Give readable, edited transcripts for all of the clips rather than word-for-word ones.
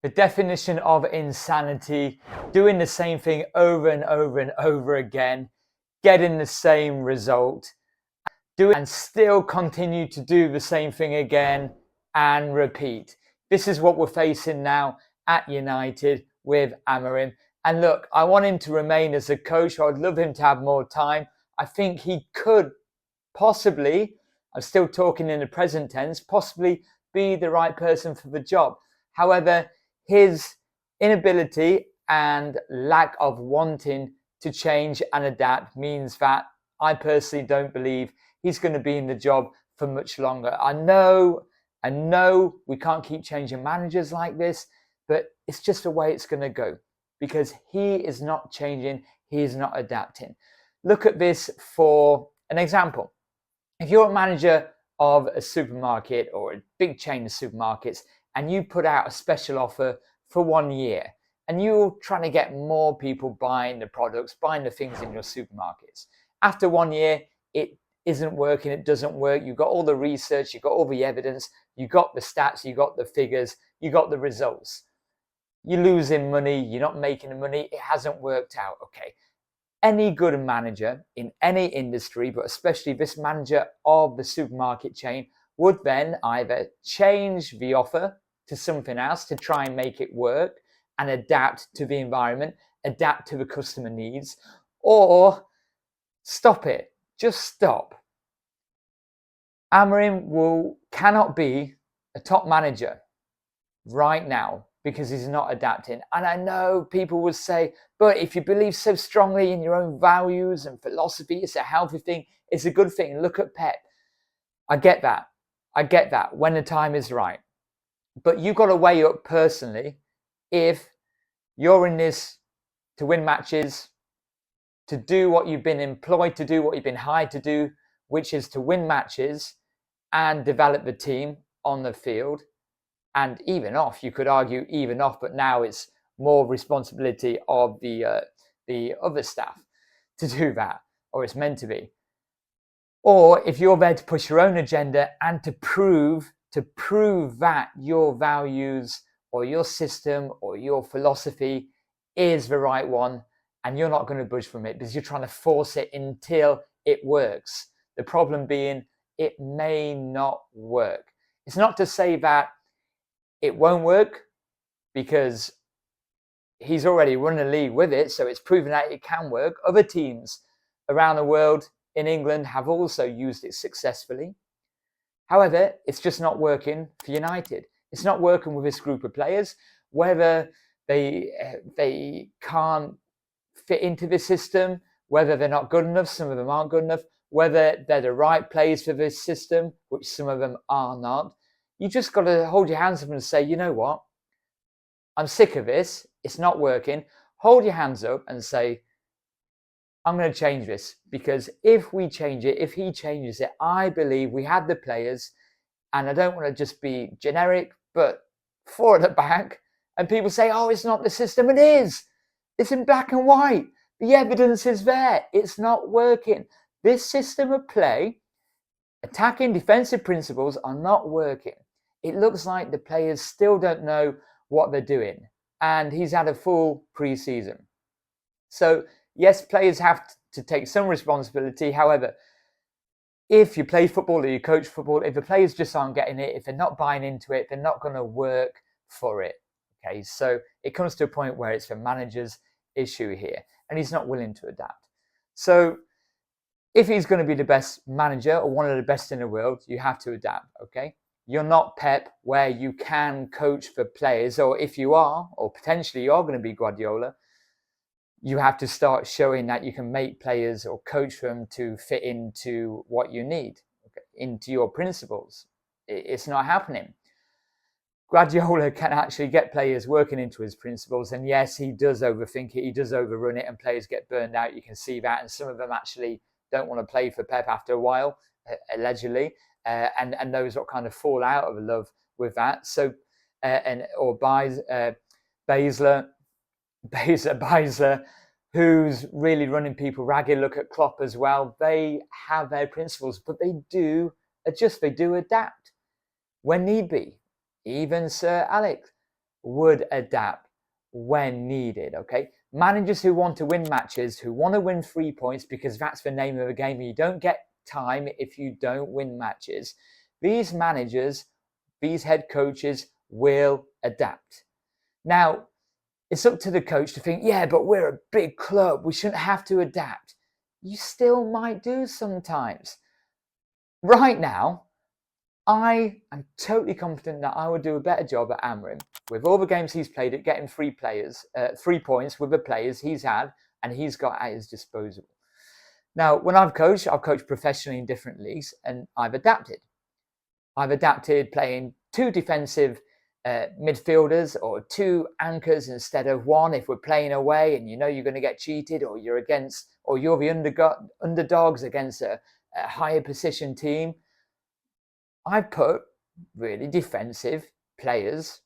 The definition of insanity: doing the same thing over and over and over again, getting the same result, and still continue to do the same thing again and repeat. This is what we're facing now at United with Amorim. And look, I want him to remain as a coach. I'd love him to have more time. I think he could possibly, I'm still talking in the present tense, possibly be the right person for the job. However, his inability and lack of wanting to change and adapt means that I personally don't believe he's going to be in the job for much longer. I know we can't keep changing managers like this, but it's just the way it's going to go because he is not changing, he is not adapting. Look at this for an example. If you're a manager of a supermarket or a big chain of supermarkets and you put out a special offer for 1 year and you're trying to get more people buying the products, buying the things in your supermarkets. After 1 year, it isn't working, it doesn't work. You've got all the research, you've got all the evidence, you've got the stats, you've got the figures, you've got the results. You're losing money, you're not making the money, it hasn't worked out. Okay. Any good manager in any industry, but especially this manager of the supermarket chain, would then either change the offer to something else to try and make it work and adapt to the environment, adapt to the customer needs, or stop it. Just stop. Amorim cannot be a top manager right now because he's not adapting. And I know people will say, but if you believe so strongly in your own values and philosophy, it's a healthy thing, it's a good thing. Look at Pep. I get that. I get that when the time is right. But you've got to weigh up personally if you're in this to win matches, to do what you've been employed to do, what you've been hired to do, which is to win matches and develop the team on the field. And even off, you could argue even off, but now it's more responsibility of the other staff to do that, or it's meant to be. Or if you're there to push your own agenda and to prove that your values or your system or your philosophy is the right one, and you're not going to budge from it because you're trying to force it until it works. The problem being, it may not work. It's not to say that it won't work because he's already run a league with it, so it's proven that it can work. Other teams around the world in England have also used it successfully. However, it's just not working for United. It's not working with this group of players, whether they can't fit into the system, whether they're not good enough, some of them aren't good enough, whether they're the right players for this system, which some of them are not. You just got to hold your hands up and say, you know what? I'm sick of this. It's not working. Hold your hands up and say, I'm going to change this, because if we change it, if he changes it, I believe we had the players, and I don't want to just be generic, but 4 at the back, and people say, oh, it's not the system. It is. It's in black and white. The evidence is there. It's not working. This system of play, attacking defensive principles, are not working. It looks like the players still don't know what they're doing, and he's had a full pre-season. So yes, players have to take some responsibility. However, if you play football or you coach football, if the players just aren't getting it, if they're not buying into it, they're not going to work for it. Okay, so it comes to a point where it's the manager's issue here, and he's not willing to adapt. So if he's going to be the best manager or one of the best in the world, you have to adapt, okay? You're not Pep, where you can coach for players, or if you are, or potentially you are going to be Guardiola, you have to start showing that you can make players or coach them to fit into what you need, into your principles. It's not happening. Guardiola can actually get players working into his principles, and yes, he does overthink it, he does overrun it, and players get burned out. You can see that, and some of them actually don't want to play for Pep after a while, allegedly, and those what kind of fall out of love with that. So, or Baszler, who's really running people ragged. Look at Klopp as well. They have their principles, but they do adjust, they do adapt when need be. Even Sir Alex, would adapt when needed, okay? Managers who want to win matches, who want to win 3 points because that's the name of the game and you don't get time if you don't win matches, these managers, these head coaches will adapt. Now, it's up to the coach to think, yeah, but we're a big club, we shouldn't have to adapt. You still might do sometimes. Right now, I am totally confident that I would do a better job at Amorim with all the games he's played at getting 3 points with the players he's had and he's got at his disposal. Now, when I've coached professionally in different leagues and I've adapted. I've adapted playing 2 defensive midfielders or 2 anchors instead of 1 if we're playing away and you know you're going to get cheated, or you're the underdogs against a higher position team. I put really defensive players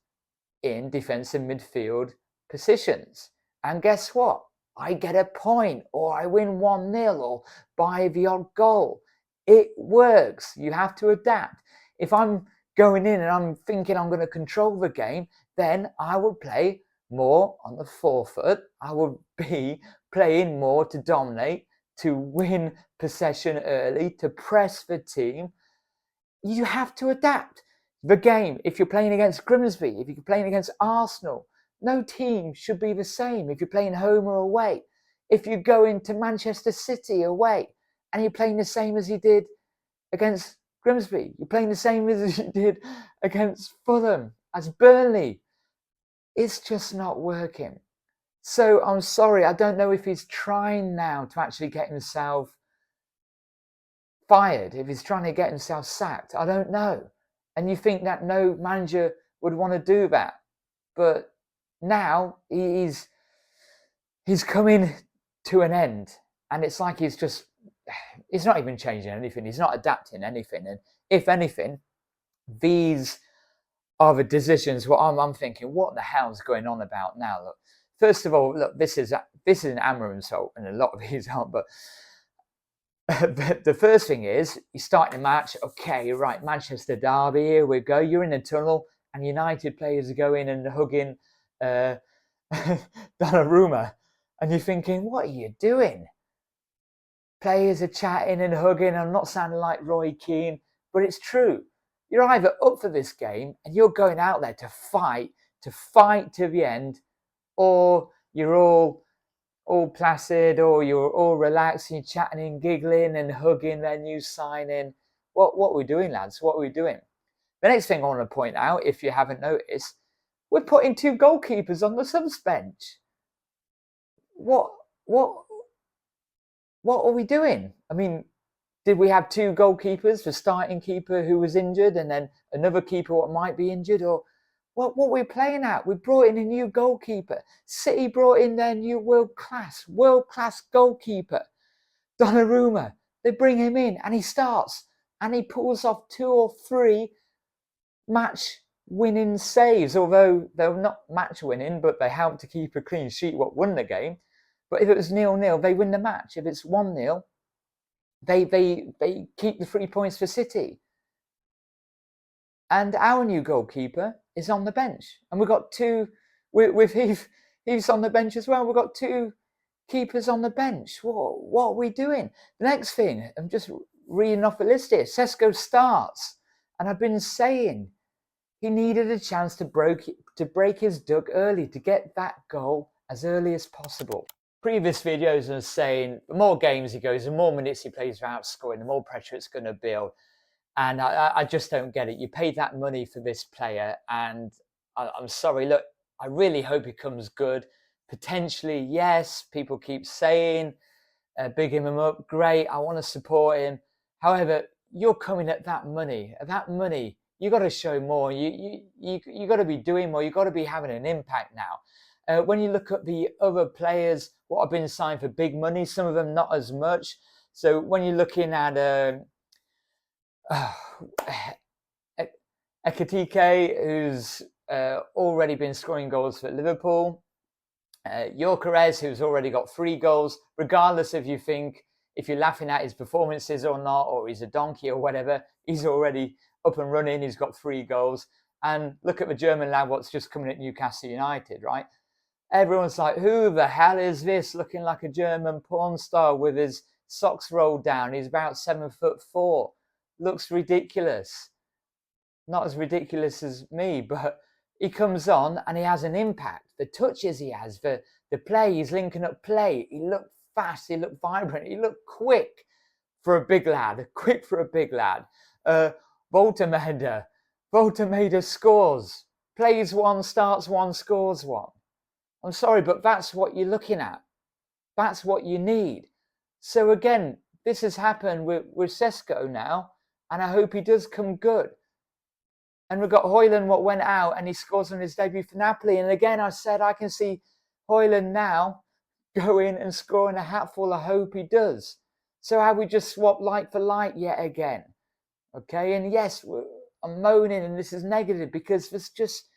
in defensive midfield positions. And guess what? I get a point, or I win 1-0 or by the odd goal. It works. You have to adapt. If I'm going in and I'm thinking I'm going to control the game, then I would play more on the forefoot. I would be playing more to dominate, to win possession early, to press the team. You have to adapt the game. If you're playing against Grimsby, if you're playing against Arsenal, no team should be the same if you're playing home or away. If you go into Manchester City away and you're playing the same as you did against Grimsby, you're playing the same as you did against Fulham, as Burnley, it's just not working. So I'm sorry, I don't know if he's trying now to actually get himself fired, if he's trying to get himself sacked. I don't know. And you think that no manager would want to do that. But now he's coming to an end. And it's like he's not even changing anything. He's not adapting anything. And if anything, these are the decisions where I'm thinking, what the hell's going on about now? Look, first of all, look, this is an Amorim's fault, and a lot of these aren't, but the first thing is, you start the match, okay, right, Manchester derby, here we go, you're in a tunnel, and United players are going and hugging Donnarumma, and you're thinking, what are you doing? Players are chatting and hugging. I'm not sounding like Roy Keane, but it's true. You're either up for this game and you're going out there to fight to the end, or you're all placid, or you're all relaxed, you're chatting and giggling and hugging their new signing. What are we doing, lads? What are we doing? The next thing I want to point out, if you haven't noticed, we're putting 2 goalkeepers on the subs bench. What are we doing? I mean, did we have 2 goalkeepers, the starting keeper who was injured and then another keeper what might be injured? Or what are we playing at? We brought in a new goalkeeper. City brought in their new world-class goalkeeper, Donnarumma. They bring him in and he starts and he pulls off 2 or 3 match-winning saves, although they're not match-winning, but they helped to keep a clean sheet, what won the game. But if it was 0-0, they win the match. If it's 1-0, they keep the 3 points for City. And our new goalkeeper is on the bench. And we've got 2, with Heath's on the bench as well. We've got 2 keepers on the bench. What are we doing? The next thing, I'm just reading off the list here. Sesko starts. And I've been saying he needed a chance to break his duck early, to get that goal as early as possible. Previous videos are saying the more games he goes, the more minutes he plays without scoring, the more pressure it's going to build. And I just don't get it. You paid that money for this player, and I'm sorry. Look, I really hope he comes good. Potentially, yes. People keep saying, bigging him up. Great. I want to support him. However, you're coming at that money. At that money, you got to show more. You got to be doing more. You got to be having an impact now. When you look at the other players, what have been signed for big money, some of them not as much. So when you're looking at Ekitike, who's already been scoring goals for Liverpool, Gyökeres, who's already got 3 goals, regardless if you're laughing at his performances or not, or he's a donkey or whatever, he's already up and running, he's got 3 goals. And look at the German lad what's just coming at Newcastle United, right? Everyone's like, who the hell is this looking like a German porn star with his socks rolled down? He's about 7'4". Looks ridiculous. Not as ridiculous as me, but he comes on and he has an impact. The touches he has, the play, he's linking up play. He looked fast, he looked vibrant, he looked quick for a big lad. Quick for a big lad. Voltemade scores. Plays one, starts one, scores one. I'm sorry, but that's what you're looking at. That's what you need. So again, this has happened with Sesko now, and I hope he does come good. And we've got Højlund what went out and he scores on his debut for Napoli. And again, I said I can see Højlund now go in and scoring a hatful. I hope he does. So have we just swapped light for light yet again? Okay, and yes, I'm moaning and this is negative because it's just,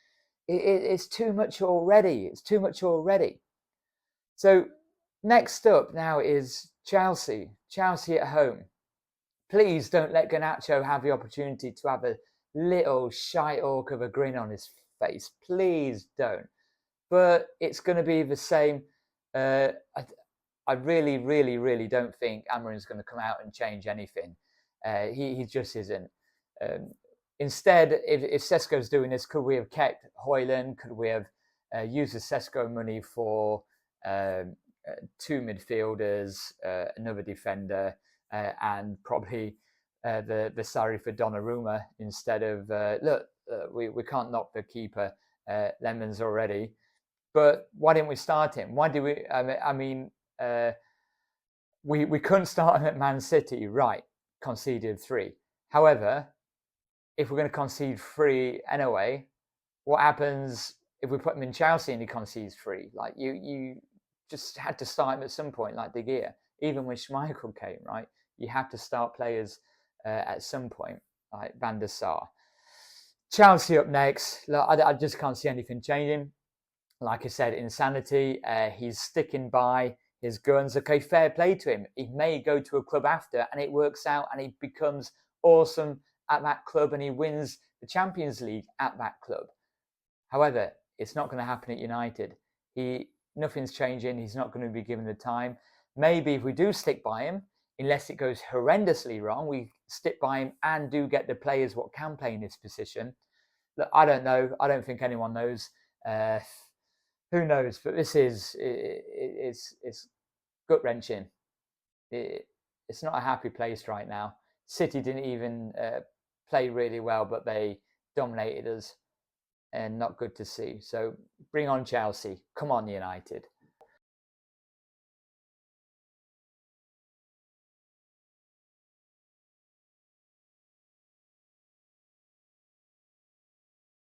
it's too much already. It's too much already. So next up now is Chelsea. Chelsea at home. Please don't let Garnacho have the opportunity to have a little shite orc of a grin on his face. Please don't. But it's going to be the same. I really, really, really don't think Amorim's going to come out and change anything. He just isn't. Instead, if Sesko's doing this, could we have kept Højlund? Could we have used the Sesko money for 2 midfielders, another defender, and probably the salary for Donnarumma instead of we can't knock the keeper lemons already, but why didn't we start him? Why do we? We couldn't start him at Man City, right? Conceded 3. However, if we're going to concede 3 anyway, what happens if we put him in Chelsea and he concedes 3? Like you just had to start him at some point, like De Gea. Even when Schmeichel came, right? You have to start players at some point, like Van der Sar. Chelsea up next. Look, I just can't see anything changing. Like I said, insanity. He's sticking by his guns. Okay, fair play to him. He may go to a club after and it works out and he becomes awesome at that club and he wins the Champions League at that club. However, it's not going to happen at United. Nothing's changing. He's not going to be given the time. Maybe if we do stick by him, unless it goes horrendously wrong, we stick by him and do get the players what can play in this position. Look, I don't know. I don't think anyone knows. Who knows? But this is it's gut wrenching. It's not a happy place right now. City didn't even play really well, but they dominated us, and not good to see. So bring on Chelsea. Come on, United.